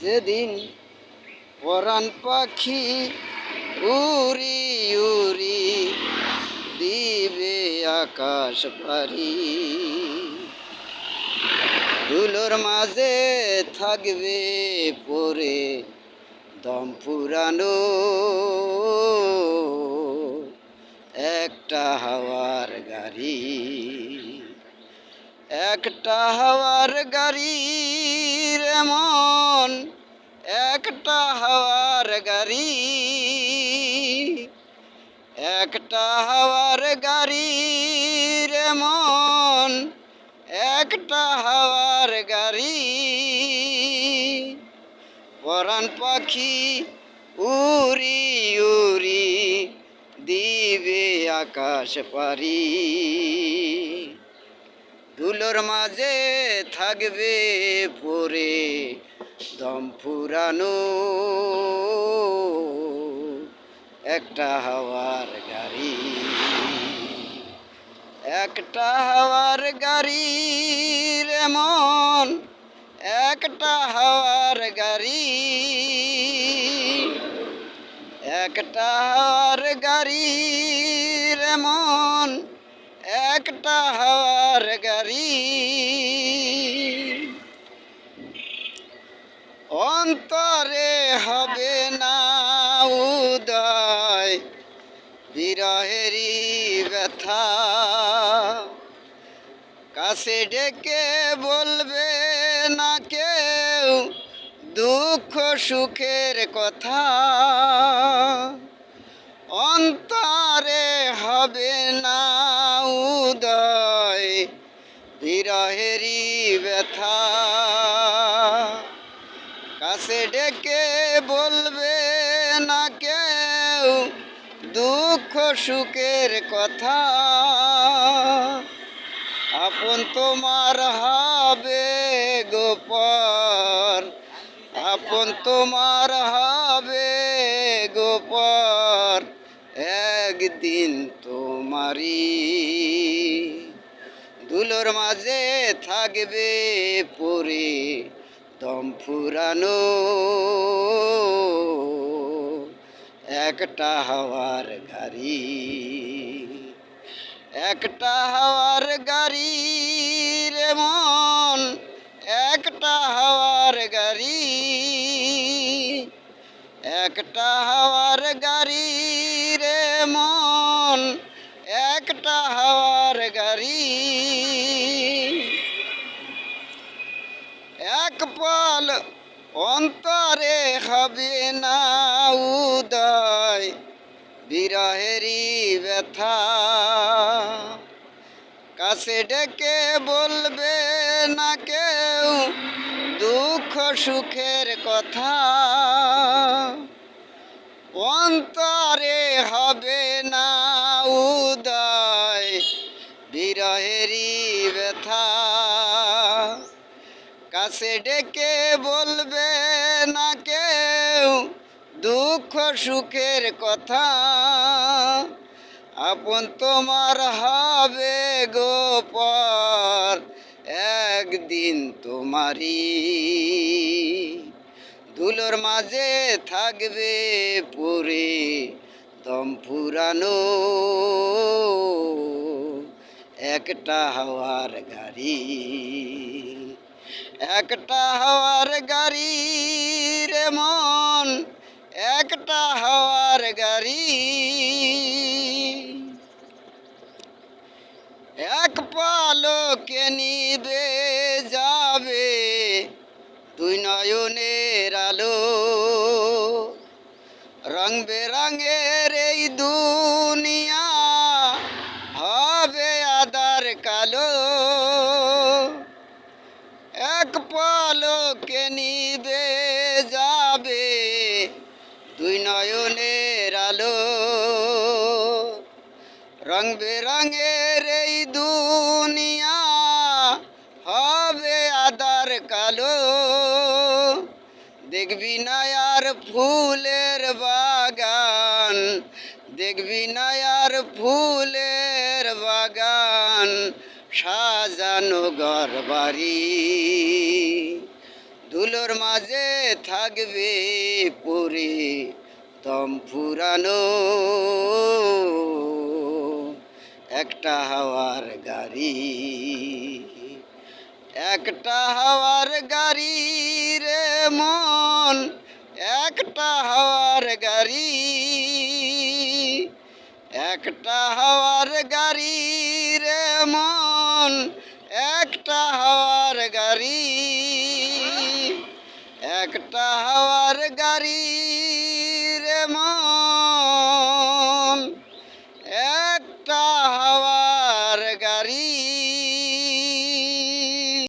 যেদিন পরাণ পাখি উড়ি উড়ি দিবে আকাশ পারি, ধুলোর মাঝে থাকবে পরে দম ফুরানো একটা হাওয়ার গাড়ি, একটা হাওয়ার গাড়ির এমন একটা হাওয়ার গাড়ি, একটা হাওয়ার গাড়ির এমন একটা হাওয়ার গাড়ি, পরাণ পাখি উড়ি উড়ি দিবে আকাশ পারি, ধুলোর মাঝে থাকবে পরে দম ফুরানো একটা হাওয়ার গাড়ি, একটা হাওয়ার গাড়ির এমন একটা হাওয়ার গাড়ি, একটা হাওয়ার গাড়ির এমন একটা হাওয়ার গাড়ি, অন্তরে হবে না উদয় বিরহেরই ব্যথা, কাছে ডেকে বলবে না কেউ দুঃখ সুখের কথা, অন্তরে হবে না উদয় বিরহেরই ব্যথা, কাছে ডেকে বলবে না কেউ দুঃখ সুখের কথা, আপন তোমার হবে গোপর, আপন তোমার হবে গোপর একদিন তোমারি, ধুলোর মাঝে থাকবে পরে দম ফুরানো একটা হাওয়ার গাড়ি, একটা হাওয়ার গাড়ির এমন একটা হাওয়ার গাড়ি, একটা হাওয়ার গাড়ির এমন একটা হাওয়ার গাড়ি, এক পল অন্তরে হবে না উদয় বিরহেরই ব্যথা, কাছে ডেকে বলবে না কেউ দুঃখ সুখের কথা, অন্তরে হবে না উদয় বিরহেরই ব্যথা, কাছে ডেকে বলবে না কেউ দুঃখ সুখের কথা, আপন তোমার হবে গোপর একদিন তোমারি, ধুলোর মাঝে থাকবে পরে দম ফুরানো একটা হাওয়ার গাড়ি, একটা হাওয়ার গাড়ির এমন একটা হাওয়ার গাড়ি, এক পালকে নিবে যাবে দুই নয়নের আলো, রং বেরঙের এই দুনিয়া হবে আধার কালো, এক পালকে নিবে যাবে দুই নয়নের আলো, রং বেরঙের এই দুনিয়া হবে আধার কালো, দেখবি না আর ফুলের বাগান, দেখবি না আর ফুলের বাগান সাজানো ঘর বাড়ি, ধুলোর মাঝে থাকবে পরে দম ফুরানো একটা হাওয়ার গাড়ি, একটা হাওয়ার গাড়ি রে মন, একটা হাওয়ার গাড়ি, একটা হাওয়ার গাড়ি রে মন, একটা হাওয়ার গাড়ি, একটা হাওয়ার গাড়ি রে মন।